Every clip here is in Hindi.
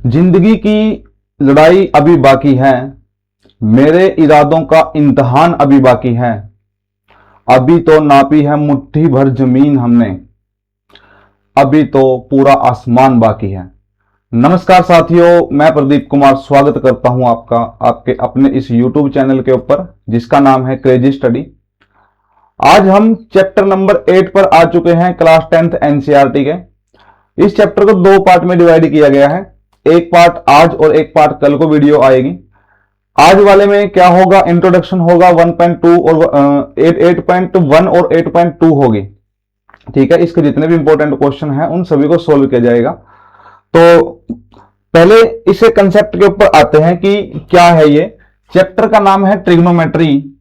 जिंदगी की लड़ाई अभी बाकी है, मेरे इरादों का इम्तिहान अभी बाकी है। अभी तो नापी है मुट्ठी भर जमीन हमने, अभी तो पूरा आसमान बाकी है। नमस्कार साथियों, मैं प्रदीप कुमार स्वागत करता हूं आपका आपके अपने इस YouTube चैनल के ऊपर जिसका नाम है क्रेजी स्टडी। आज हम चैप्टर नंबर 8 पर आ चुके हैं, क्लास 10th एनसीईआरटी के। इस चैप्टर को दो पार्ट में डिवाइड किया गया है, एक पार्ट आज और एक पार्ट कल को वीडियो आएगी। आज वाले में क्या होगा, इंट्रोडक्शन होगा 1.2 और 8.1 और 8.2 होगी। ठीक है, इसके जितने भी इंपॉर्टेंट क्वेश्चन हैं उन सभी को सोल्व किया जाएगा। तो पहले इसे कंसेप्ट के ऊपर आते हैं कि क्या है ये। चैप्टर का नाम है ट्रिग्नोमेट्री।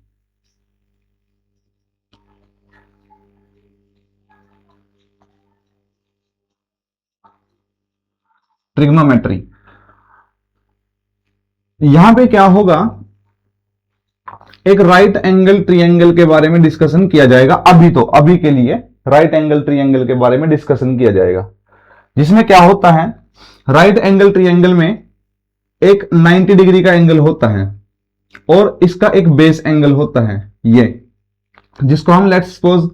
ट्रिग्नोमेट्री यहां पे क्या होगा, एक राइट एंगल ट्रायंगल के बारे में डिस्कशन किया जाएगा। अभी के लिए राइट एंगल ट्रायंगल के बारे में डिस्कशन किया जाएगा, जिसमें क्या होता है, राइट एंगल ट्रायंगल में एक 90 डिग्री का एंगल होता है और इसका एक बेस एंगल होता है, ये जिसको हम लेट्स सपोज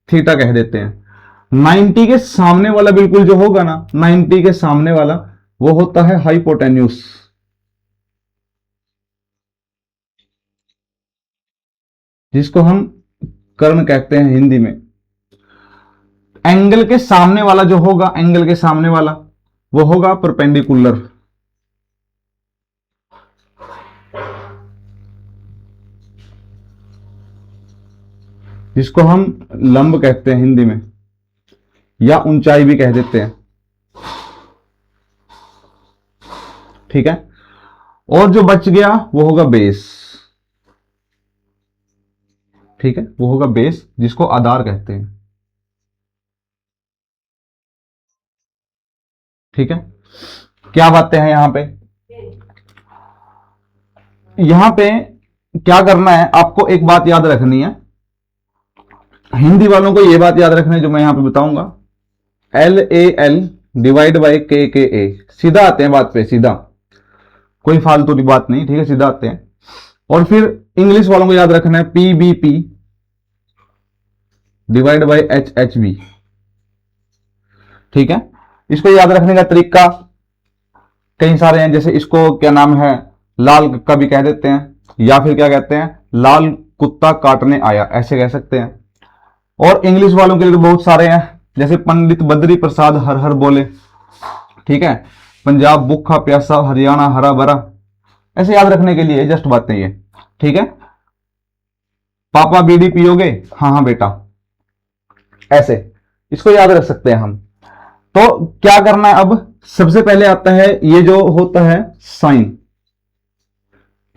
थीटा कह देते हैं। 90 के सामने वाला बिल्कुल जो होगा ना, 90 के सामने वाला वो होता है हाइपोटेन्यूस, जिसको हम कर्ण कहते हैं हिंदी में। एंगल के सामने वाला जो होगा, एंगल के सामने वाला वो होगा परपेंडिकुलर, जिसको हम लंब कहते हैं हिंदी में, या ऊंचाई भी कह देते हैं। ठीक है, और जो बच गया वो होगा बेस। ठीक है, वो होगा बेस, जिसको आधार कहते हैं। ठीक है, क्या बातें हैं यहां पे। यहां पे क्या करना है, आपको एक बात याद रखनी है। हिंदी वालों को यह बात याद रखनी है जो मैं यहां पे बताऊंगा, LAL डिवाइड बाई KKA। सीधा आते हैं बात पे, सीधा, कोई फालतू की बात नहीं। ठीक है, सीधा आते हैं। और फिर इंग्लिश वालों को याद रखना है PBP डिवाइड बाई HHB। ठीक है, इसको याद रखने का तरीका कई सारे हैं, जैसे इसको क्या नाम है, लाल का भी कह देते हैं, या फिर क्या कहते हैं, लाल कुत्ता काटने आया, ऐसे कह सकते हैं। और इंग्लिश वालों के लिए तो बहुत सारे हैं, जैसे पंडित बद्री प्रसाद हर हर बोले। ठीक है, पंजाब भूखा प्यासा, हरियाणा हरा भरा, ऐसे याद रखने के लिए जस्ट बातें ये। ठीक है, पापा बीड़ी पियोगे, हाँ हाँ बेटा, ऐसे इसको याद रख सकते हैं हम। तो क्या करना है, अब सबसे पहले आता है ये जो होता है साइन,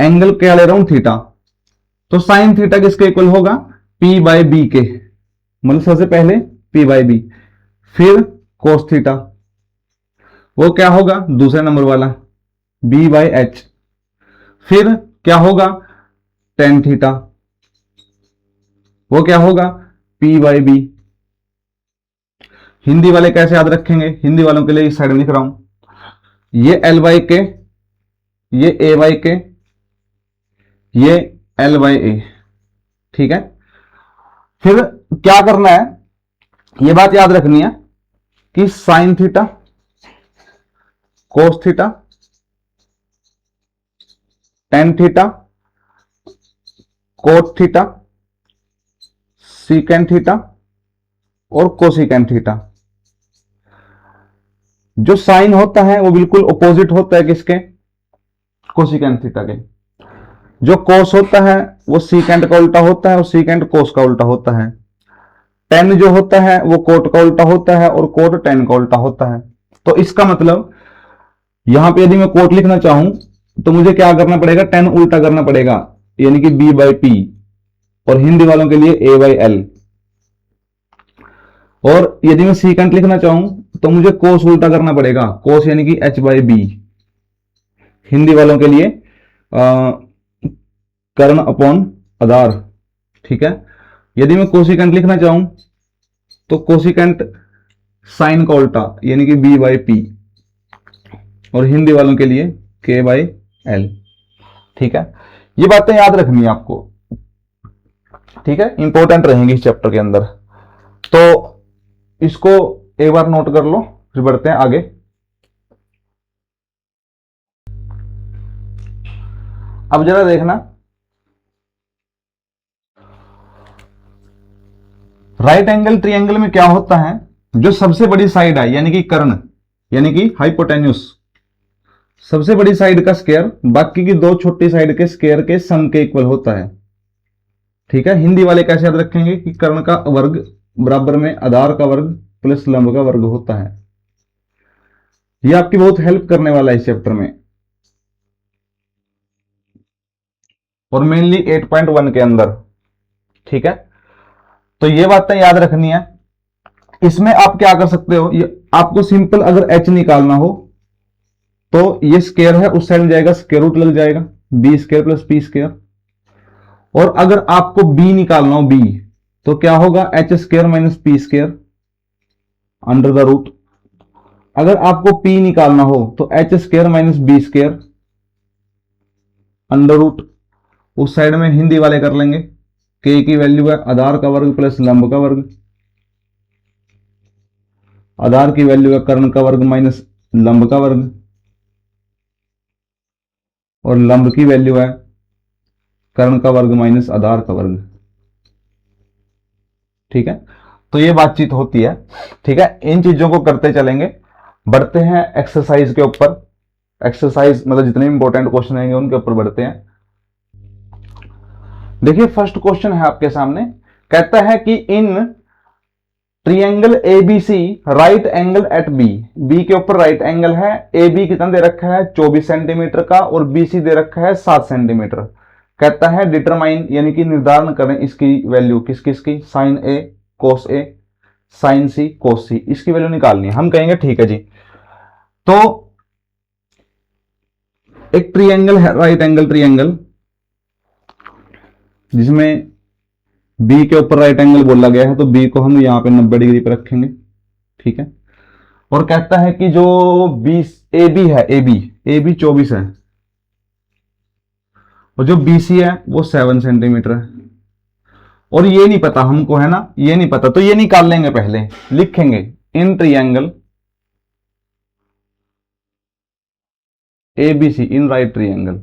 एंगल क्या ले रहा हूं, थीटा। तो साइन थीटा किसके इक्वल होगा, P बाई बी के, मतलब सबसे पहले P बाई बी, फिर कोस थीटा, वो क्या होगा दूसरे नंबर वाला B बाई एच, फिर क्या होगा टेन थीटा, वो क्या होगा P बाई बी। हिंदी वाले कैसे याद रखेंगे, हिंदी वालों के लिए इस साइड में लिख रहा हूं, ये L बाई के, ये A बाई के, ये L बाई ए। ठीक है, फिर क्या करना है, ये बात याद रखनी है कि sine theta, cos theta, tan theta, cot theta, secant theta और कोसिकेंट थीटा। जो साइन होता है वो बिल्कुल अपोजिट होता है किसके, कोसिकेंट थीटा के। जो कोस होता है वो सीकेंट का उल्टा होता है और सीकेंट कोस का उल्टा होता है। टेन जो होता है वो कोट का उल्टा होता है और कोट टेन का उल्टा होता है। तो इसका मतलब यहां पे यदि मैं कोट लिखना चाहूं तो मुझे क्या करना पड़ेगा, टेन उल्टा करना पड़ेगा, यानी कि B बाई पी, और हिंदी वालों के लिए A बाई एल। और यदि मैं सीकेंट लिखना चाहूं तो मुझे कोस उल्टा करना पड़ेगा, कोस यानी कि H बाई बी, हिंदी वालों के लिए कर्ण अपॉन आधार। ठीक है, यदि मैं कोसिकेंट लिखना चाहूं तो कोसिकेंट साइन का उल्टा यानी कि B बाई पी। और हिंदी वालों के लिए K/L। ठीक है, ये बातें याद रखनी है आपको। ठीक है, इंपॉर्टेंट रहेंगी इस चैप्टर के अंदर, तो इसको एक बार नोट कर लो, फिर बढ़ते हैं आगे। अब जरा देखना, राइट एंगल ट्रायंगल में क्या होता है, जो सबसे बड़ी साइड है यानी कि कर्ण यानी कि हाइपोटेन्यूस, सबसे बड़ी साइड का स्क्वायर बाकी की दो छोटी साइड के स्क्वायर के सम के इक्वल होता है। ठीक है, हिंदी वाले कैसे याद रखेंगे कि कर्ण का वर्ग बराबर में आधार का वर्ग प्लस लंब का वर्ग होता है। ये आपकी बहुत हेल्प करने वाला है इस चैप्टर में, और मेनली 8.1 के अंदर। ठीक है, तो ये बातें याद रखनी है। इसमें आप क्या कर सकते हो, ये आपको सिंपल अगर h निकालना हो तो ये स्क्वायर है, उस साइड में जाएगा स्क्वायर रूट लग जाएगा, b square plus p square. और अगर आपको b निकालना हो, b, तो क्या होगा, h square minus p square under the root. अगर आपको p निकालना हो तो h square minus B square under root. उस साइड में हिंदी वाले कर लेंगे, k की वैल्यू है आधार का वर्ग प्लस लंब का वर्ग, आधार की वैल्यू है कर्ण का वर्ग माइनस लंब का वर्ग, और लंब की वैल्यू है कर्ण का वर्ग माइनस आधार का वर्ग। ठीक है, तो ये बातचीत होती है। ठीक है, इन चीजों को करते चलेंगे, बढ़ते हैं एक्सरसाइज के ऊपर। एक्सरसाइज मतलब जितने इंपॉर्टेंट क्वेश्चन रहेंगे उनके ऊपर बढ़ते हैं। देखिए, फर्स्ट क्वेश्चन है आपके सामने, कहता है कि in triangle ABC right angle at B, B के ऊपर राइट एंगल है, ए बी कितना दे रखा है 24 सेंटीमीटर का, और BC दे रखा है 7 सेंटीमीटर। कहता है डिटरमाइन यानी कि निर्धारण करें इसकी वैल्यू, किस किस की, sine A cos A sine C cos C, इसकी वैल्यू निकालनी है। हम कहेंगे ठीक है जी, तो एक ट्रायंगल है राइट एंगल ट्रायंगल जिसमें बी के ऊपर राइट एंगल बोला गया है, तो बी को हम यहां पे 90 डिग्री पर रखेंगे। ठीक है, और कहता है कि जो बी ए बी है, ए बी 24 है, और जो BC है वो 7 सेंटीमीटर है। और ये नहीं पता हमको, है ना, ये नहीं पता, तो ये निकाल लेंगे, पहले लिखेंगे इन triangle ABC in right triangle,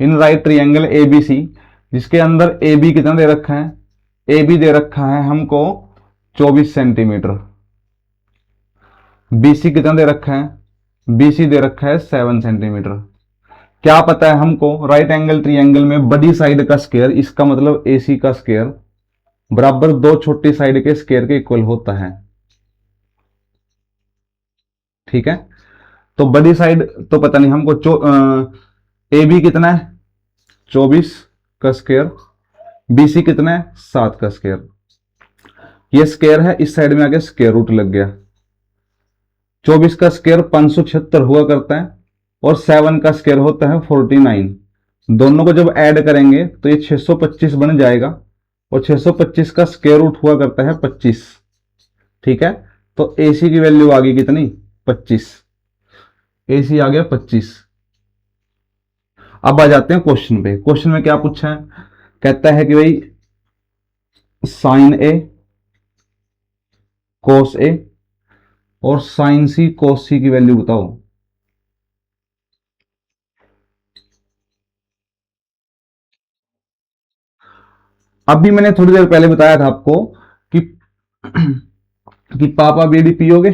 in right triangle ABC, जिसके अंदर AB कितना दे रखा है, AB दे रखा है हमको 24 सेंटीमीटर, BC कितना दे रखा है, BC दे रखा है 7 सेंटीमीटर। क्या पता है हमको, राइट एंगल ट्रायंगल में बड़ी साइड का स्क्वायर, इसका मतलब AC का स्क्वायर बराबर दो छोटी साइड के स्क्वायर के इक्वल होता है। ठीक है, तो बड़ी साइड तो पता नहीं हमको, AB कितना है 24 का स्क्वायर, BC कितना है 7 का स्क्वायर। ये स्क्वायर है, इस साइड में आके स्क्वायर रूट लग गया। 24 का स्क्वायर 576 हुआ करता है, और 7 का स्क्वायर होता है 49। दोनों को जब ऐड करेंगे तो ये 625 बन जाएगा, और 625 का स्क्वायर रूट हुआ करता है 25। ठीक है, तो AC की वैल्यू आ गई कितनी, 25। AC आ गया 25। अब आ जाते हैं क्वेश्चन पे। क्वेश्चन में क्या पूछा है, कहता है कि भाई साइन A कोस A और साइन C कोस C की वैल्यू बताओ। अभी मैंने थोड़ी देर पहले बताया था आपको कि कि पापा बीड़ी पियोगे,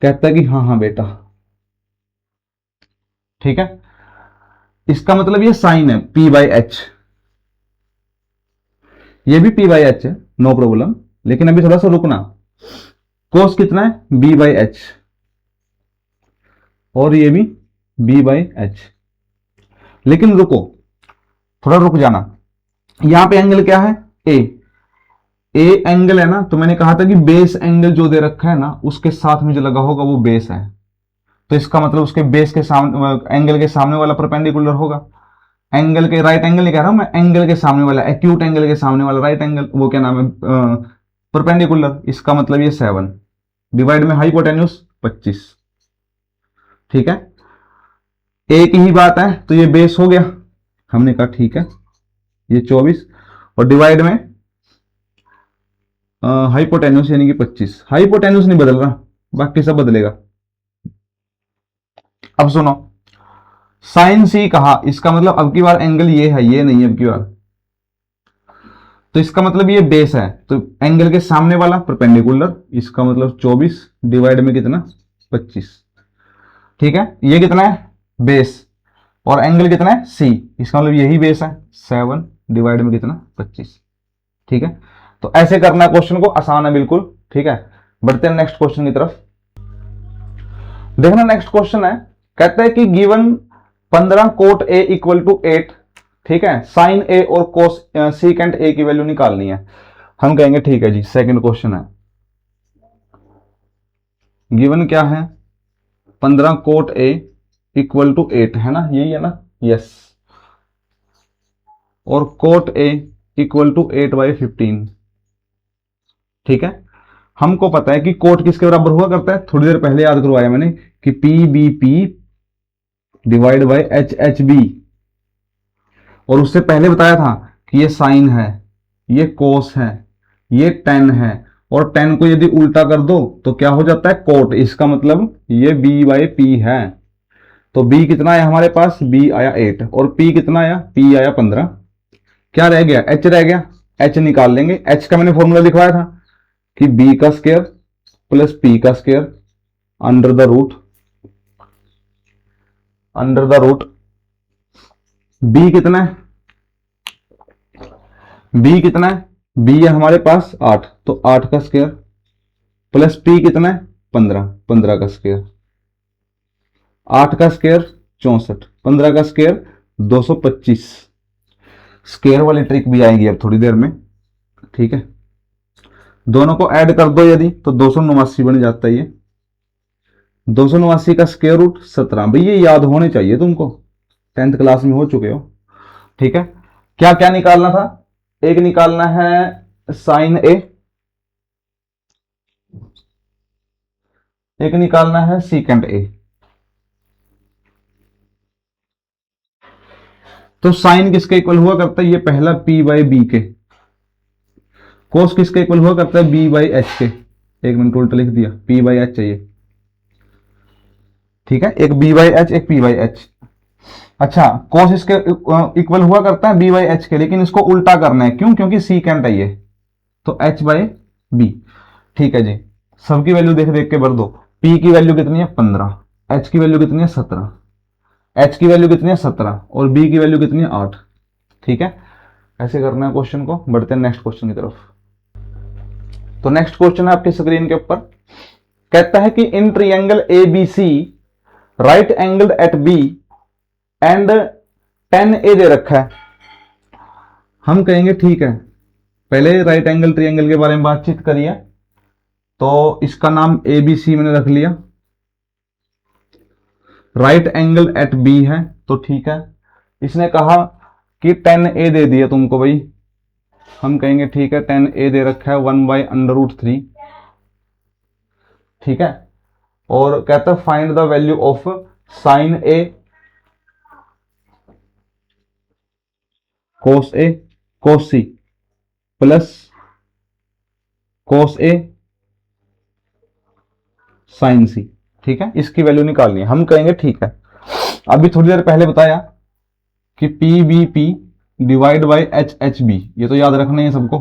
कहता है कि हाँ हाँ बेटा। ठीक है, इसका मतलब ये साइन है P/H, ये भी P/H है, नो प्रॉब्लम, लेकिन अभी थोड़ा सा रुकना। कोस कितना है B/H, और ये भी B/H, लेकिन रुको, थोड़ा रुक जाना। यहां पे एंगल क्या है, ए एंगल है ना, तो मैंने कहा था कि बेस एंगल जो दे रखा है ना, उसके साथ में जो लगा होगा वो बेस है, तो इसका मतलब उसके बेस के सामने, एंगल के सामने वाला परपेंडिकुलर होगा। एंगल के राइट एंगल नहीं कह रहा हूं मैं, एंगल के सामने वाला, एक्यूट एंगल के सामने वाला राइट एंगल, वो क्या नाम है, परपेंडिकुलर। इसका मतलब ये 7 डिवाइड में हाइपोटेन्यूस 25। ठीक है, एक ही बात है तो ये बेस हो गया, हमने कहा ठीक है ये 24 और डिवाइड में हाइपोटेन्यूस यानी कि 25। हाइपोटेन्यूस नहीं बदल रहा, बाकी सब बदलेगा। अब सुनो, साइन सी कहा, इसका मतलब अब की बार एंगल ये है, ये नहीं है अब की बार, तो इसका मतलब ये बेस है, तो एंगल के सामने वाला परपेंडिकुलर, इसका मतलब 24 डिवाइड में कितना 25। ठीक है, ये कितना है बेस और एंगल कितना है सी, इसका मतलब यही बेस है 7 डिवाइड में कितना 25। ठीक है, तो ऐसे करना है क्वेश्चन को, आसान है बिल्कुल। ठीक है, बढ़ते हैं नेक्स्ट क्वेश्चन की तरफ। देखना नेक्स्ट क्वेश्चन है, कहते हैं कि given 15 cot A equal to 8, ठीक है, साइन ए और कोस सीकेंट ए की वैल्यू निकालनी है। हम कहेंगे ठीक है जी, सेकंड क्वेश्चन है, गिवन क्या है 15 कोट ए इक्वल टू 8 है ना, यही है ना, यस, और कोट ए इक्वल टू 8/15। ठीक है, हमको पता है कि कोट किसके बराबर हुआ करता है, थोड़ी देर पहले याद करवाया मैंने कि P B P divide by H H B, और उससे पहले बताया था कि ये साइन है, ये कोस है, ये टेन है, और टेन को यदि उल्टा कर दो तो क्या हो जाता है कोट, इसका मतलब ये बी बाई पी है। तो बी कितना आया हमारे पास, बी आया 8 और पी कितना आया, पी आया 15। क्या रह गया, एच रह गया, एच निकाल लेंगे। एच का मैंने फॉर्मूला लिखवाया था कि बी का स्क्वायर प्लस पी का square under the root B कितना है, बी कितना है, बी है हमारे पास 8, तो 8 का स्क्वायर प्लस पी कितना है 15, 15 का स्क्वायर, 8 का स्क्वायर 64, 15 का स्क्वायर 225। स्क्वायर वाली ट्रिक भी आएगी अब थोड़ी देर में। ठीक है, दोनों को ऐड कर दो यदि तो 289 बन जाता है। ये 289 का स्क्वायर रूट 17, भाई ये याद होने चाहिए तुमको, 10th क्लास में हो चुके हो। ठीक है, क्या क्या निकालना था, एक निकालना है साइन ए, एक निकालना है सीकेंट ए। तो साइन किसके इक्वल हुआ करता है, ये पहला पी बाई बी के, कोस किसके इक्वल हुआ करता है बी बाई एच के, एक मिनट उल्टा लिख दिया, पी बाई एच चाहिए। ठीक है, एक बी बाई एच एक पी बाई एच। अच्छा, कोस इसके इक्वल हुआ करता है बी बाई एच के, लेकिन इसको उल्टा करना है, क्यों, क्योंकि सीकेंट है ये, तो एच बाई बी। ठीक है जी, सबकी वैल्यू देख देख के भर दो। पी की वैल्यू कितनी है 15, एच की वैल्यू कितनी है 17, एच की वैल्यू कितनी है 17 और बी की वैल्यू कितनी है 8। ठीक है, ऐसे करना है क्वेश्चन को। बढ़ते हैं नेक्स्ट क्वेश्चन की तरफ। तो नेक्स्ट क्वेश्चन है आपके स्क्रीन के ऊपर, कहता है कि in triangle A B C right angled at B and 10 A दे रखा है। हम कहेंगे ठीक है, पहले राइट एंगल ट्रायंगल के बारे में बातचीत करिए, तो इसका नाम ए बी सी मैंने रख लिया, राइट एंगल एट बी है, तो ठीक है। इसने कहा कि 10 ए दे दिया तुमको भाई, हम कहेंगे ठीक है 10 ए दे रखा है 1/√3। ठीक है, और कहता है find the value of sine A cos A cos C plus cos A sine C. ठीक है, इसकी वैल्यू निकालनी है। हम कहेंगे ठीक है, अभी थोड़ी देर पहले बताया कि P B P divide by H H B, ये तो याद रखना है सबको।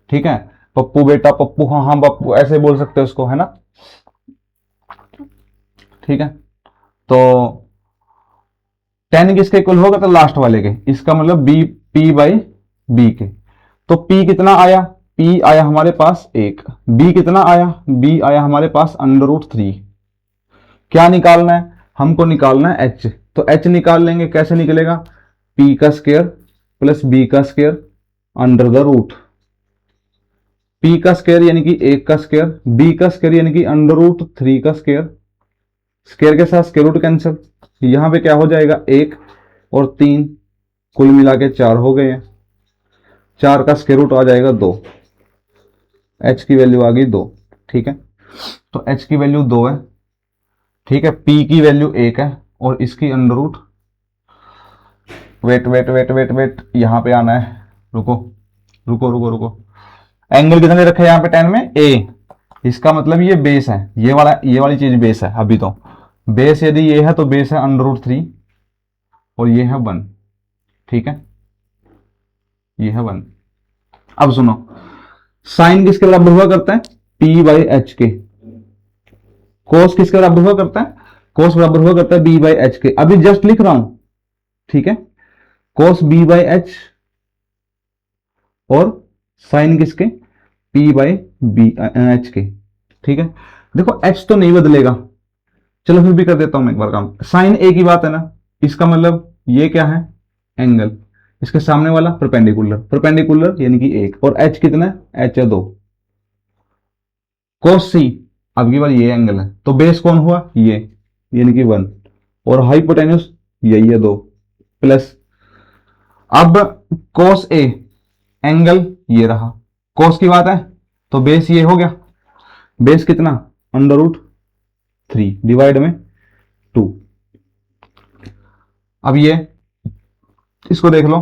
ठीक है, पप्पू बेटा पप्पू, हाँ हाँ पप्पू, ऐसे बोल सकते हैं उसको, है ना। ठीक है, तो 10 किसके इक्वल होगा, तो लास्ट वाले के, इसका मतलब बी पी बाई बी के। तो पी कितना आया, पी आया हमारे पास 1, बी कितना आया, बी आया हमारे पास √3। क्या निकालना है, हमको निकालना है एच, तो एच निकाल लेंगे, कैसे निकलेगा, पी का स्क्वायर प्लस बी का square under the root, P का स्क्वायर यानी कि 1 का स्क्वायर, बी का स्क्वायर यानी कि √3 का स्क्वायर, स्क्वायर के साथ स्क्वायर रूट कैंसिल, यहां पे क्या हो जाएगा 1 और 3 कुल मिला के 4 हो गए हैं, 4 का स्क्वायर रूट आ जाएगा 2, एच की वैल्यू आ गई 2। ठीक है, तो h की वैल्यू 2 है, ठीक है, p की वैल्यू 1 है, और इसकी under root, wait wait wait wait wait, यहां पे आना है, रुको रुको रुको रुको, एंगल कितना दे रखा है यहाँ पे 10 में, a, इसका मतलब ये बेस है, ये वाली चीज बेस है। अभी तो बेस यदि ये है तो बेस है अंडर रूट 3, और ये है 1, ठीक है, ये है 1। अब सुनो, साइन किसके बराबर हुआ करता है, p बाई एच के। कोस किसके बराबर हुआ करता है, कोस बराबर हुआ करता है b बाई एच के। अभी जस्ट लिख रहा हूं, ठीक है, कोस b बाई एच, और साइन किसके, p बाई बी एच के, ठीक है। देखो h तो नहीं बदलेगा, चलो फिर भी कर देता हूं मैं एक बार काम। साइन a की बात है ना, इसका मतलब ये क्या है, एंगल, इसके सामने वाला परपेंडिकुलर, परपेंडिकुलर यानी कि 1, और h कितना है, h है 2। कोस सी, अब की बार ये एंगल है, तो बेस कौन हुआ, ये, यानी कि 1, और हाइपोटेन्यूस यही है 2, प्लस, अब कोस ए, एंगल ये रहा, कोस की बात है तो बेस ये हो गया, बेस कितना, अंडर रूट 3 डिवाइड में 2। अब ये इसको देख लो,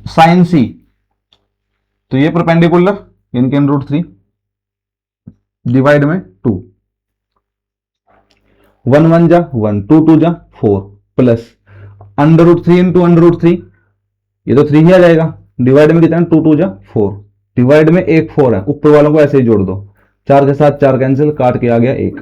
साइन सी, तो ये परपेंडिकुलर यानी कि अंडर रूट 3 डिवाइड में 2, 1 1 जा 1, 2 2 जा 4, plus under root 3 into under root 3, ये तो 3 ही आ जाएगा, डिवाइड में कितना, 2 2 जा 4, डिवाइड में एक 4 है, ऊपर वालों को ऐसे ही जोड़ दो, 4 के साथ 4 कैंसिल, काट के आ गया 1,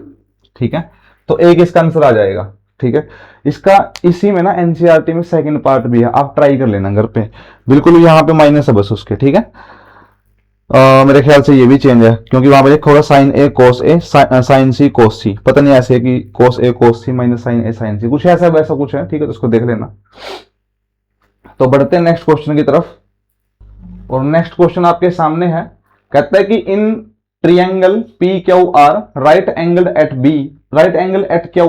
ठीक है, तो एक इसका आंसर आ जाएगा, ठीक है। इसका इसी में ना एनसीईआरटी में सेकंड पार्ट भी है, आप ट्राई कर लेना घर पे, बिल्कुल यहाँ पे माइनस है बस उसके, ठीक है। मेरे ख्याल से ये भी चेंज है, क्योंकि वहां पर लिखा होगा sign A cos A sine सी कोस सी, पता नहीं ऐसे है कि कोस A cos C minus sign A sine सी, कुछ ऐसा वैसा कुछ है, ठीक है, तो उसको देख लेना। तो बढ़ते हैं नेक्स्ट क्वेश्चन की तरफ, और नेक्स्ट क्वेश्चन आपके सामने है, कहता है कि in triangle P Q R right angle at B, right angle at Q,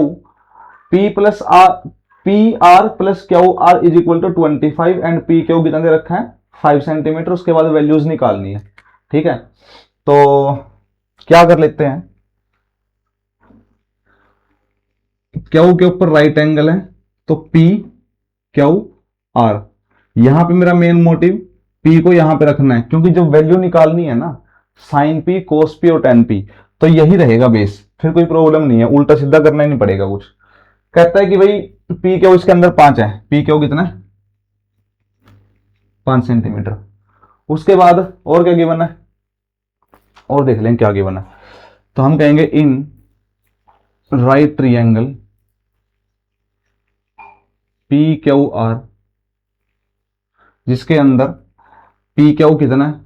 P plus R, P R plus Q R is equal to 25, and P Q कितना दे रखा है, 5 सेंटीमीटर, उसके बाद वैल्यूज निकालनी है, ठीक है। तो क्या कर लेते हैं, क्यू के ऊपर राइट एंगल है, तो पी क्यू आर, यहां पे मेरा मेन मोटिव पी को यहां पे रखना है, क्योंकि जब वैल्यू निकालनी है ना, साइन पी कोस पी और टेन पी, तो यही रहेगा बेस, फिर कोई प्रॉब्लम नहीं है, उल्टा सीधा करना ही नहीं पड़ेगा कुछ। कहता है कि भाई पी क्यू इसके अंदर 5 है, पी क्यू कितना है, 5 सेंटीमीटर। उसके बाद और क्या गिवन है, और देख लें क्या गिवन है, तो हम कहेंगे in right triangle P Q are, जिसके अंदर पी क्यू कितना है,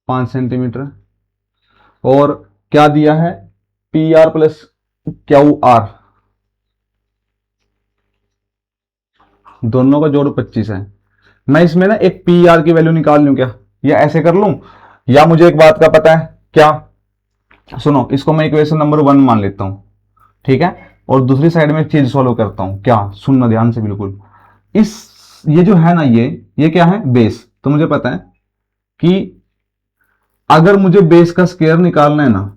5 सेंटीमीटर, और क्या दिया है, P R plus Q are, दोनों का जोड़ 25 है। मैं इसमें ना एक पी आर की वैल्यू निकाल लूं क्या, या ऐसे कर लूं, या मुझे एक बात का पता है क्या, सुनो, इसको मैं इक्वेशन नंबर 1 मान लेता हूं, ठीक है, और दूसरी साइड में एक चीज सॉल्व करता हूं, क्या, सुनना ध्यान से बिल्कुल, इस, ये जो है ना, ये क्या है, बेस, तो मुझे पता है कि अगर मुझे बेस का स्क्वायर निकालना है ना,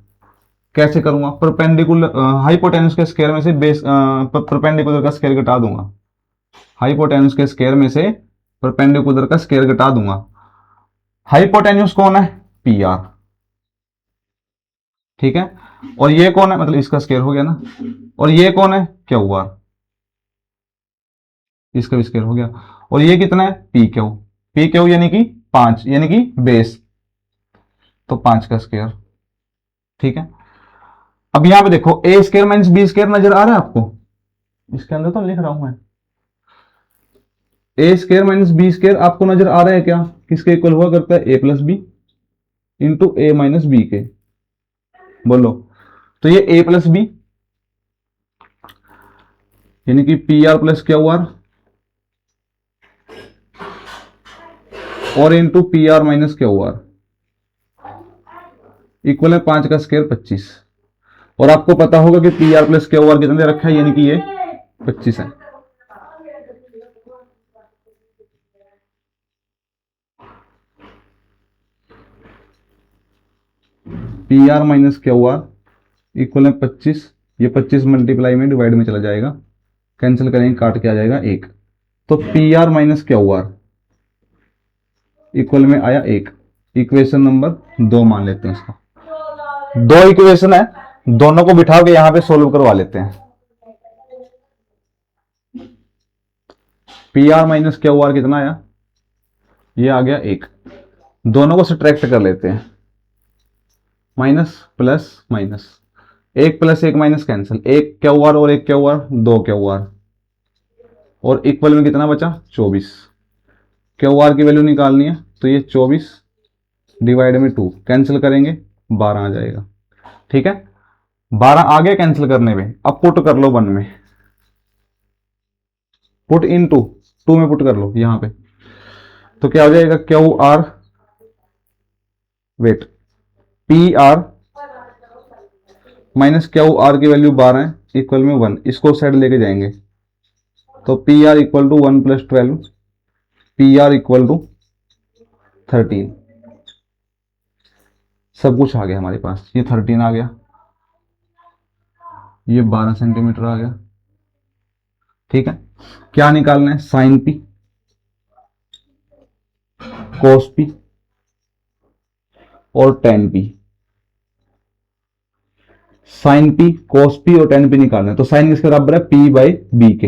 कैसे करूंगा, परपेंडिकुलर हाइपोटेन्यूस के स्क्वायर में से बेस परपेंडिकुलर का स्क्वायर घटा दूंगा, हाइपोटेन्यूस के स्क्वायर में से परपेंडिकुलर का स्क्वायर घटा दूंगा। हाइपोटेन्यूस कौन है, पी आर, ठीक है, और ये कौन है, मतलब इसका स्क्वायर हो गया ना, और ये कौन है, क्यू आर, इसका भी स्क्वायर हो गया, और ये कितना है, पी क्यू यानी कि 5, यानी कि बेस, तो 5 का स्क्वायर, ठीक है। अब यहां पे देखो ए स्क्वायर माइनस बी स्क्वायर नजर आ रहा है आपको, इसके अंदर तो लिख रहा हूं मैं, ए स्क्वायर माइनस बी स्क्वायर आपको नजर आ रहा है क्या, किसके इक्वल हुआ करता है, A plus B into A minus B के, बोलो, तो ये ए प्लस बी यानी कि P R plus Q R, और into P R minus Q R, equal है 5 का स्क्वायर 25, और आपको पता होगा कि P R plus Q are कितना दे रखा है, यानी कि ये 25 है। P R minus Q R equal में 25, ये 25 मल्टीप्लाई में डिवाइड में चला जाएगा, कैंसिल करेंगे काट के आ जाएगा 1। तो P R minus Q R equal में आया 1। इक्वेशन नंबर 2 मान लेते हैं इसका। 2 इक्वेशन है, दोनों को बिठा के यहां पे सोल्व करवा लेते हैं। P R minus Q are कितना आया, ये आ गया 1। दोनों को सब्ट्रैक्ट कर लेते हैं, minus plus minus, 1 plus 1 minus cancel, 1 Q R और 1 क्यू आर 2 क्यू आर, और इक्वल में कितना बचा 24। क्यू आर की वैल्यू निकालनी है तो ये 24 डिवाइड में 2, कैंसिल करेंगे 12 आ जाएगा। ठीक है, 12 आ गया कैंसिल करने में। अब पुट कर लो 1 में, पुट इन 2 में पुट कर लो यहां पे, तो क्या हो जाएगा Q R, wait, P R minus Q R की वैल्यू 12 है, इक्वल में 1, इसको साइड लेके जाएंगे तो P R equal to 1 plus 12, P R equal to 13। सब कुछ आ गया हमारे पास, ये 13 आ गया, ये 12 सेंटीमीटर आ गया। ठीक है, क्या निकालना है, साइन पी, कोस पी और टेन पी। साइन पी, कोस पी और टेन पी निकालना है। तो साइन किसके बराबर है, पी बाई बी के,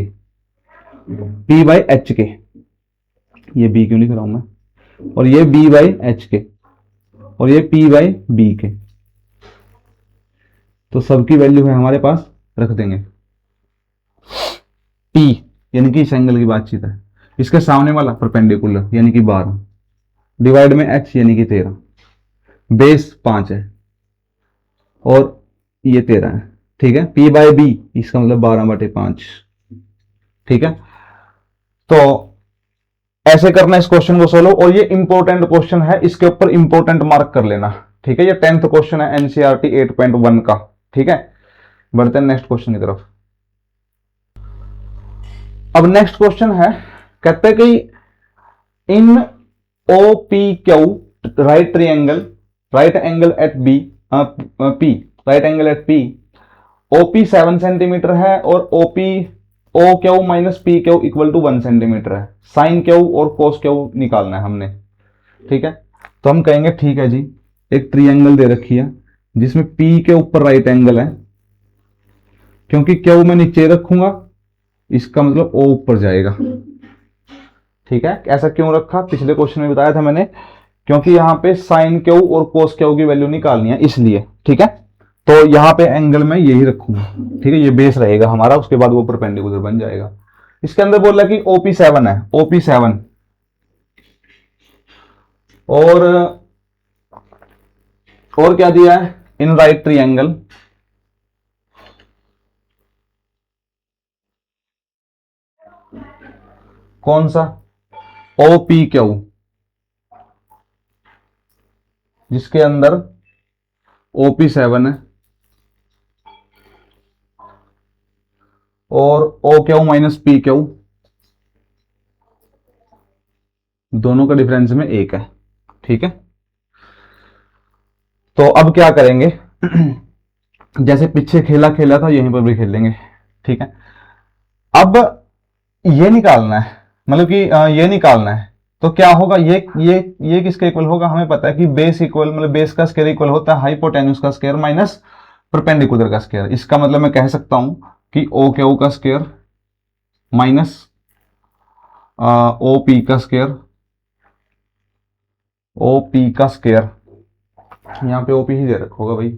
पी बाई एच के, ये बी क्यों लिख रहा हूं मैं, और ये बी बाई एच के, और ये पी बाई बी के। तो सबकी वैल्यू है हमारे पास, रख देंगे। पी यानी कि इस एंगल की बातचीत है, इसके सामने वाला परपेंडिकुलर यानी कि 12, डिवाइड में एच यानी कि 13, बेस 5 है और ये 13 है। ठीक है, पी बाई बी इसका मतलब 12/5। ठीक है, तो ऐसे करना इस क्वेश्चन को सोल्व, और ये इंपॉर्टेंट क्वेश्चन है, इसके ऊपर इंपॉर्टेंट मार्क कर लेना। ठीक है, ये 10th क्वेश्चन है एनसीईआरटी 8.1 का। ठीक है, बढ़ते हैं नेक्स्ट क्वेश्चन की तरफ। अब नेक्स्ट क्वेश्चन है, कहते हैं कि in O P Q right triangle, right angle at B P, right angle at P, OP 7 centimetre है और OP O Q minus P Q equal to 1 centimetre है। साइन क्यू और कोस क्यू निकालना है हमने। ठीक है, तो हम कहेंगे ठीक है जी, एक ट्रायंगल दे रखी है जिसमें पी के ऊपर राइट एंगल है, क्योंकि क्यू मैं नीचे रखूंगा इसका मतलब ओ ऊपर जाएगा। ठीक है, ऐसा क्यों रखा, पिछले क्वेश्चन में बताया था मैंने, क्योंकि यहां पे साइन क्यू और कोस क्यू की वैल्यू निकालनी है इसलिए। ठीक है, तो यहां पे एंगल में यही रखूंगा। ठीक है, ये बेस रहेगा हमारा, उसके बाद वो परपेंडिकुलर बन जाएगा। इसके अंदर बोल रहा है कि ओपी 7 है, ओपी 7 और क्या दिया है, इन राइट ट्रायंगल कौन सा, ओपी क्यू, जिसके अंदर ओपी 7 है और O Q minus P Q, दोनों का डिफरेंस में 1 है। ठीक है, तो अब क्या करेंगे जैसे पीछे खेला खेला था यहीं पर भी खेलेंगे। ठीक है, अब ये निकालना है, मतलब कि ये निकालना है, तो क्या होगा, ये किसके इक्वल होगा, हमें पता है कि बेस इक्वल, मतलब बेस का स्क्वायर इक्वल होता है हाइपोटेन्यूज का स्क्वायर माइनस परपेंडिकुलर का स्क्वायर। इसका मतलब मैं कह सकता हूं कि ओ क्यू का स्क्वायर माइनस ओ पी का स्क्वायर, ओ पी का स्क्वायर, यहां पे ओपी ही दे रखा होगा भाई,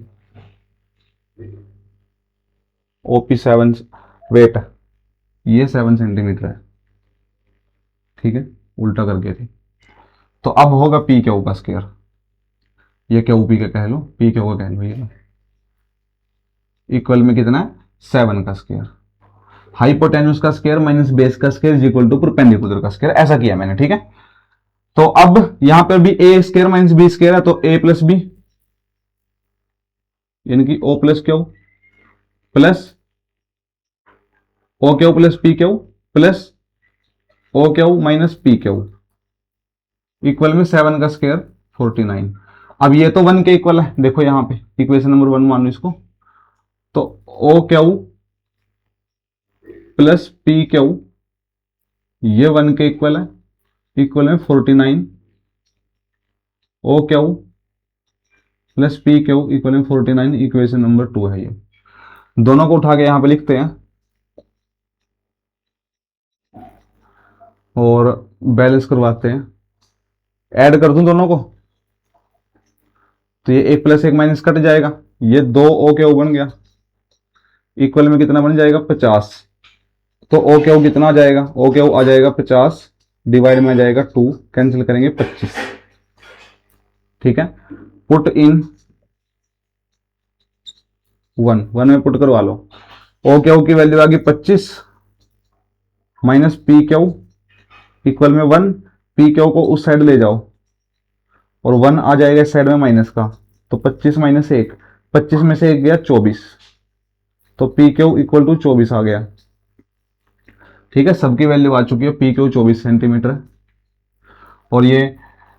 ओपी 7, वेट ये 7 सेंटीमीटर है। ठीक है, उल्टा करके थी, तो अब होगा पी क्यू का स्क्वायर, ये क्यू पी का कह लो, पी क्यू का कह लो, ये इक्वल में कितना है 7 का स्क्वायर, हाइपोटेन्यूज का स्क्वायर माइनस बेस का square is equal to perpendicular का स्क्वायर, ऐसा किया मैंने। ठीक है, तो अब यहां पर भी A square minus B square है, तो ए प्लस बी यानी कि O plus Q plus O Q plus P Q plus O Q minus P Q equal में 7 का स्क्वायर 49। अब ये तो 1 के इक्वल है, देखो यहाँ पे इक्वेशन नंबर 1 मान लो इसको, तो O Q plus P Q ये 1 के इक्वल है, इक्वल है 49, O Q plus P Q equal है 49, इक्वेशन नंबर 2 है ये। दोनों को उठा के यहां पे लिखते हैं और बैलेंस करवाते हैं, ऐड कर दूं दोनों को, तो ये 1 प्लस 1 माइनस कट जाएगा, ये 2 ओ क्यू बन गया, इक्वल में कितना बन जाएगा 50। तो ओ क्यू कितना आ जाएगा, ओ क्यू आ जाएगा 50, डिवाइड में आ जाएगा 2, कैंसिल करेंगे 25। ठीक है, पुट इन 1 में पुट करवा लो, ओ क्यू की वैल्यू आ गई 25 माइनस पी क्यू इक्वल में 1, पी क्यू को उस साइड ले जाओ और 1 आ जाएगा इस साइड में माइनस का, तो 25 माइनस 1, 25 में से 1 गया 24, तो पी क्यू इक्वल टू 24 आ गया। ठीक है, सबकी वैल्यू आ चुकी है, पी क्यू 24 सेंटीमीटर और ये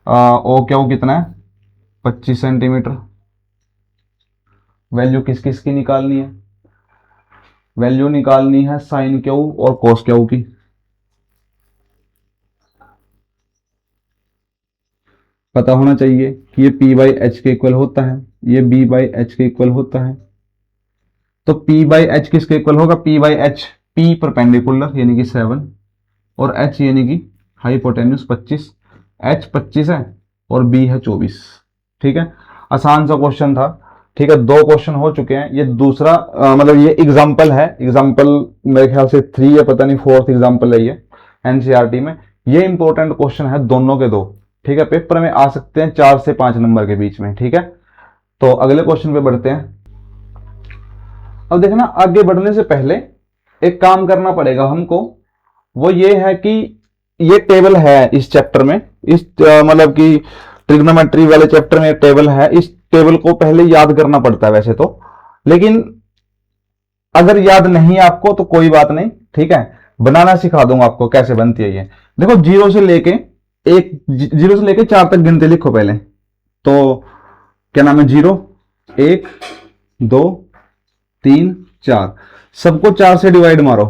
ओ क्यू कितना है 25 सेंटीमीटर। वैल्यू किस किस की निकालनी है, वैल्यू निकालनी है साइन क्यू और कोस क्यू की। पता होना चाहिए कि ये P बाई एच के इक्वल होता है, ये B बाई एच के इक्वल होता है, तो P बाई एच किसके इक्वल होगा, P by H, P perpendicular यानी कि 7 और H यानी कि हाइपोटेन्यूस 25, H 25 है और B है 24। ठीक है, आसान सा क्वेश्चन था। ठीक है, 2 क्वेश्चन हो चुके हैं, ये दूसरा मतलब ये एग्जाम्पल है, एग्जाम्पल मेरे ख्याल से 3 या पता नहीं 4th एग्जाम्पल है ये एनसीईआरटी में। ये इंपॉर्टेंट क्वेश्चन है दोनों के दो। ठीक है, पेपर में आ सकते हैं 4 से 5 नंबर के बीच में। ठीक है, तो अगले क्वेश्चन पे बढ़ते हैं। अब देखना, आगे बढ़ने से पहले एक काम करना पड़ेगा हमको, वो ये है कि ये टेबल है इस चैप्टर में, इस मतलब कि ट्रिग्नोमेट्री वाले चैप्टर में टेबल है, इस टेबल को पहले याद करना पड़ता है वैसे तो, लेकिन अगर याद नहीं आपको तो कोई बात नहीं। ठीक है, बनाना सिखा दूंगा आपको कैसे बनती है ये। देखो, 0 से लेके 4 तक गिनते लिखो पहले, तो क्या नाम है, 0 1 2 3 4, सबको 4 से डिवाइड मारो,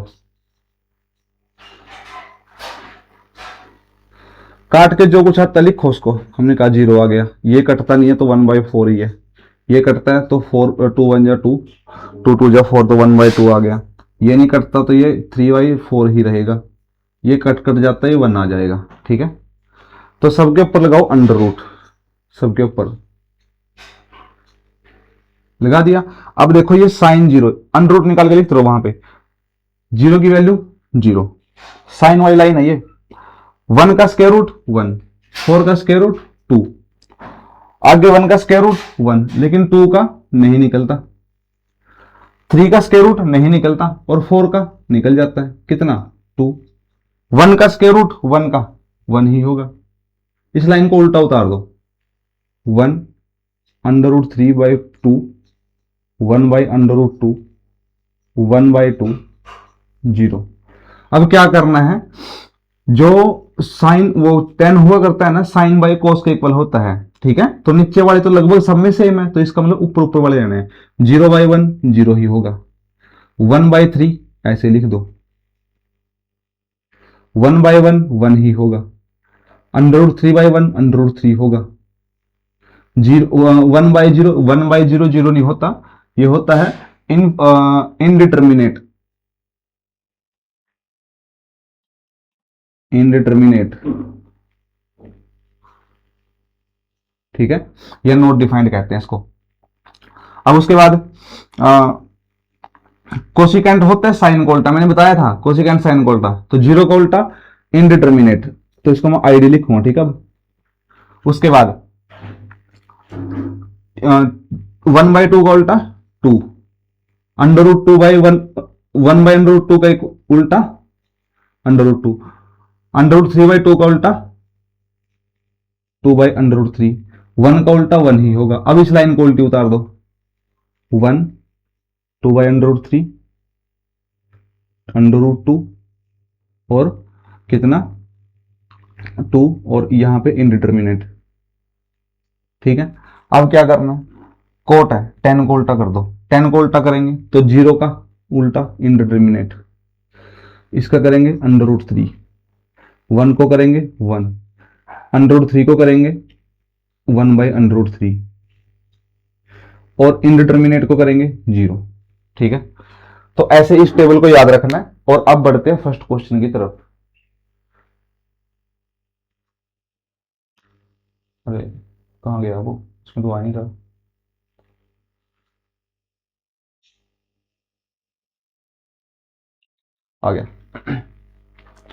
काट के जो कुछ आता लिखो उसको। हमने कहा 0 आ गया, ये कटता नहीं है तो 1/4 ही है, ये कटता है तो 4 2 1 जा 2, 2 2 जा 4 तो 1/2 आ गया, ये नहीं कटता तो ये 3/4 ही रहेगा, ये कट कट जाता है, ये 1 आ जाएगा। ठीक है, तो सबके ऊपर लगाओ अंडर रूट, सबके ऊपर लगा दिया। अब देखो ये साइन 0, अंडर रूट निकाल के लिख दो वहां पे, 0 की वैल्यू 0, साइन वाली लाइन है ये, 1 का स्क्वायर रूट 1, 4 का स्क्वायर रूट 2, आगे 1 का स्क्वायर रूट 1, लेकिन 2 का नहीं निकलता, 3 का स्क्वायर रूट नहीं निकलता और 4 का निकल जाता है, कितना 2, 1 का स्क्वायर रूट 1 का 1 ही होगा। इस लाइन को उल्टा उतार दो, 1 अंडर रूट 3/2, 1/√2, 1/2, 0। अब क्या करना है, जो साइन वो tan हुआ करता है ना, साइन बाई कोस के इक्वल होता है। ठीक है, तो नीचे वाले तो लगभग सब में सेम है, तो इसका मतलब ऊपर ऊपर वाले लेने हैं, 0/1 0 ही होगा, 1/3 ऐसे लिख दो, 1/1 1 ही होगा, √3/1 √3 होगा, 1/0 1/0 0 नहीं होता, ये होता है इनडिटर्मिनेट, इनडिटर्मिनेट। ठीक है, ये नॉट डिफाइंड कहते हैं इसको। अब उसके बाद कोसिकेंट होता है साइन को उल्टा, मैंने बताया था कोसिकेंट साइन को उल्टा, तो 0 का उल्टा इनडिटर्मिनेट, तो इसको मैं आईडी लिखूंगा। ठीक है, उसके बाद 1/2 का उल्टा 2, √2/1, 1/√2 का एक उल्टा √2, √3/2 का उल्टा 2/√3, 1 का उल्टा 1 ही होगा। अब इस लाइन को उल्टी उतार दो, 1 2/√3 √2 और कितना 2 और यहां पे इनडिटर्मिनेट। ठीक है, अब क्या करना है, कोट है, 10 को उल्टा कर दो। 10 को उल्टा करेंगे तो 0 का उल्टा इंडिटरमिनेट, इसका करेंगे √3, 1 को करेंगे 1, √3 को करेंगे 1/√3 और इंडिटरमिनेट को करेंगे 0। ठीक है, तो ऐसे इस टेबल को याद रखना है। और अब बढ़ते हैं फर्स्ट क्वेश्चन की तरफ। अरे कहाँ गया वो, इसमें तो आ नहीं रहा। आ गया।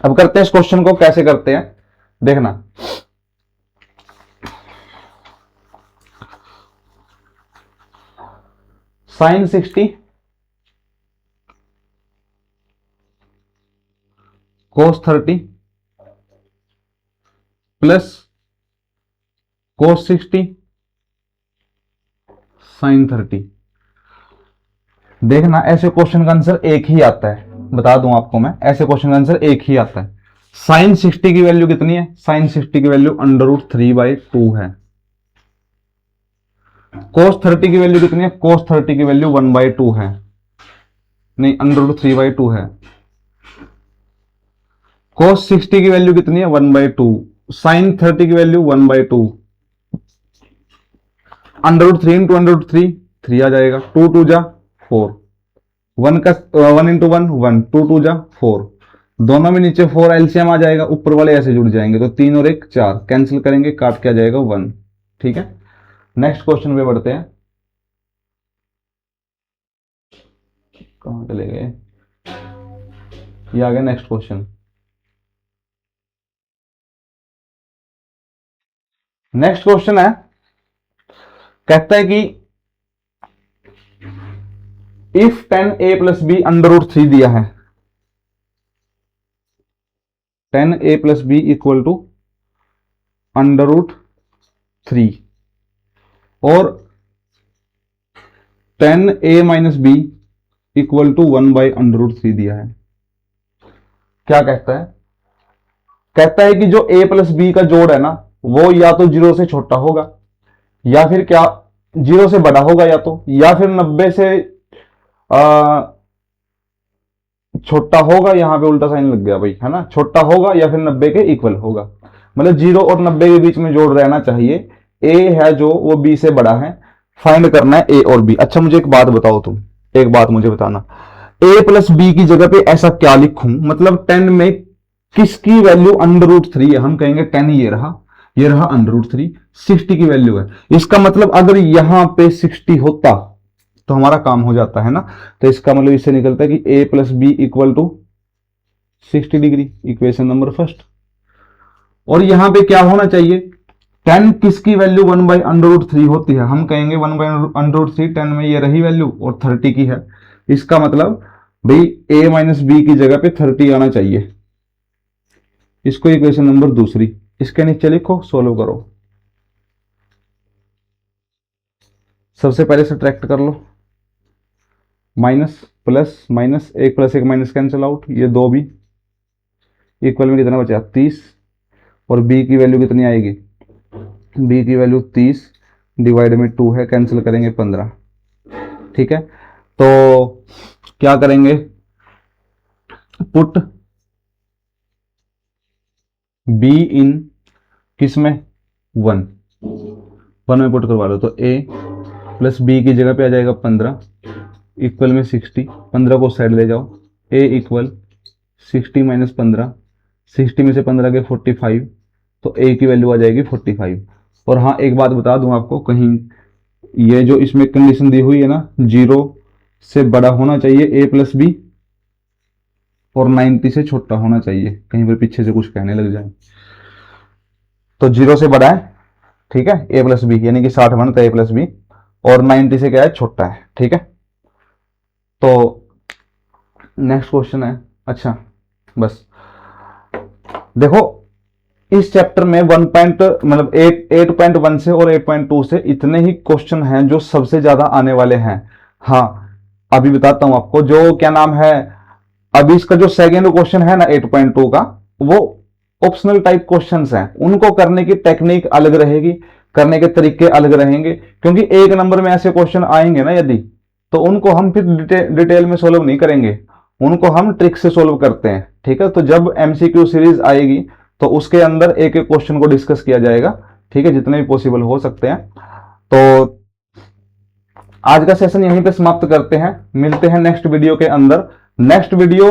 अब करते हैं इस क्वेश्चन को, कैसे करते हैं देखना। sin 60 cos 30 plus cos 60 sin 30। देखना ऐसे क्वेश्चन का आंसर एक ही आता है, बता दूं आपको मैं, ऐसे क्वेश्चन का आंसर एक ही आता है। sin 60 की वैल्यू कितनी है, sin 60 की वैल्यू √3/2 है। cos 30 की वैल्यू कितनी है, cos 30 की वैल्यू 1/2 है, नहीं √3/2 है। cos 60 की वैल्यू कितनी है 1/2, sin 30 की वैल्यू 1/2, √3 इंटू √3 3 आ जाएगा, 2 2 जा 4, 1 का 1 इंटू 1 1, 2 2 जा 4, दोनों में नीचे 4 एलसीएम आ जाएगा, ऊपर वाले ऐसे जुड़ जाएंगे, तो 3 और 1 4, कैंसिल करेंगे, काट के आ जाएगा 1। ठीक है, नेक्स्ट क्वेश्चन पे बढ़ते हैं। कहां चले गए, ये आ गया नेक्स्ट क्वेश्चन। नेक्स्ट क्वेश्चन है, कहता है कि इफ 10a + b √3 दिया है, 10a + b = √3 और 10a - b = 1/√3 दिया है। क्या कहता है, कहता है कि जो a + b का जोड़ है ना, वो या तो 0 से छोटा होगा, या फिर क्या 0 से बड़ा होगा, या फिर 90 से छोटा होगा। यहां पे उल्टा साइन लग गया भाई, है ना, छोटा होगा या फिर 90 के इक्वल होगा, मतलब 0 और 90 के बीच में जोड़ रहना चाहिए। a है जो वो b से बड़ा है, फाइंड करना है a और b। अच्छा मुझे एक बात बताओ, तुम एक बात मुझे बताना, a + b की जगह पे ऐसा क्या लिखूं, मतलब 10 में किसकी वैल्यू √3 है, हम कहेंगे 10 ये रहा √3, 60 की वैल्यू है। इसका मतलब अगर यहां पे 60 होता तो हमारा काम हो जाता है ना। तो इसका मतलब इससे निकलता है कि a + b = 60 degree, equation number first. और यहां पे क्या होना चाहिए, 10 किसकी वैल्यू 1/√3 होती है, हम कहेंगे 1/√3, 10 में ये रही वैल्यू और 30 की है। इसका मतलब भाई a - b की जगह पे 30 आना चाहिए। इसको इक्वेशन नंबर दूसरी, इसके नीचे लिखो, सोल्व करो। सबसे पहले सब्ट्रैक्ट कर लो, minus plus minus, 1 + 1 minus cancel out, ये 2 भी इक्वल में कितना बचा 30, और b की वैल्यू कितनी आएगी, b की वैल्यू 30 डिवाइड में 2 है, कैंसिल करेंगे 15। ठीक है, तो क्या करेंगे, पुट b इन किस में 1 में पुट करवा लो, तो a + b की जगह पे आ जाएगा 15 इक्वल में 60, 15 को साइड ले जाओ, a = 60 - 15, 60 में से 15 के 45, तो a की वैल्यू आ जाएगी 45। और हाँ एक बात बता दूं आपको, कहीं ये जो इसमें कंडीशन दी हुई है ना, 0 से बड़ा होना चाहिए a + b और 90 से छोटा होना चाहिए, कहीं पर पीछे से कुछ कहने लग जाए। तो 0 से बड़ा है, ठीक है, a + b यानी कि 60 बनता है a + b, और 90 से क्या है, छोटा है। ठीक है, तो नेक्स्ट क्वेश्चन है। अच्छा बस देखो, इस चैप्टर में 8.1 से और 8.2 से इतने ही क्वेश्चन हैं जो सबसे ज्यादा आने वाले हैं। हाँ अभी बताता हूं आपको, जो क्या नाम है, अभी इसका जो सेकेंड क्वेश्चन है ना 8.2 का, वो ऑप्शनल टाइप क्वेश्चंस हैं, उनको करने की टेक्निक अलग रहेगी, करने के तरीके अलग रहेंगे, क्योंकि एक नंबर में ऐसे क्वेश्चन आएंगे ना यदि, तो उनको हम फिर डिटेल में सोल्व नहीं करेंगे, उनको हम ट्रिक से सोल्व करते हैं। ठीक है, तो जब एमसीक्यू सीरीज आएगी तो उसके अंदर एक एक क्वेश्चन को डिस्कस किया जाएगा। ठीक है, जितने भी पॉसिबल हो सकते हैं। तो आज का सेशन यहीं पे समाप्त करते हैं, मिलते हैं नेक्स्ट वीडियो के अंदर। नेक्स्ट वीडियो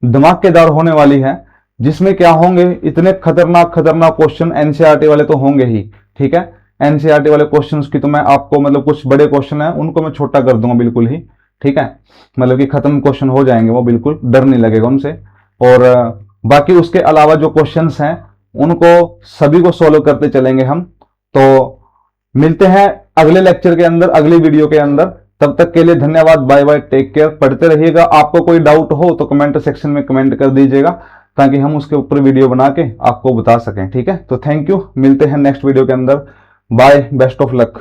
धमाकेदार होने वाली है, जिसमें क्या होंगे, इतने खतरनाक खतरनाक क्वेश्चन एनसीईआरटी वाले तो होंगे ही। ठीक है, एनसीईआरटी वाले क्वेश्चंस की तो मैं आपको मतलब कुछ बड़े क्वेश्चन है उनको मैं छोटा कर दूंगा बिल्कुल ही। ठीक है, मतलब कि खत्म क्वेश्चन हो जाएंगे वो, बिल्कुल डर नहीं लगेगा उनसे। और बाकी उसके अलावा जो क्वेश्चंस हैं उनको सभी को सॉल्व करते चलेंगे हम। तो मिलते हैं अगले लेक्चर के अंदर, अगली वीडियो के अंदर। तब तक के लिए धन्यवाद, बाय बाय, टेक केयर, पढ़ते रहिएगा। आपको कोई डाउट हो तो कमेंट सेक्शन में कमेंट कर दीजिएगा, ताकि हम उसके ऊपर वीडियो बना के आपको बता सकें। ठीक है, तो थैंक यू, मिलते हैं नेक्स्ट वीडियो के अंदर। Bye, best of luck.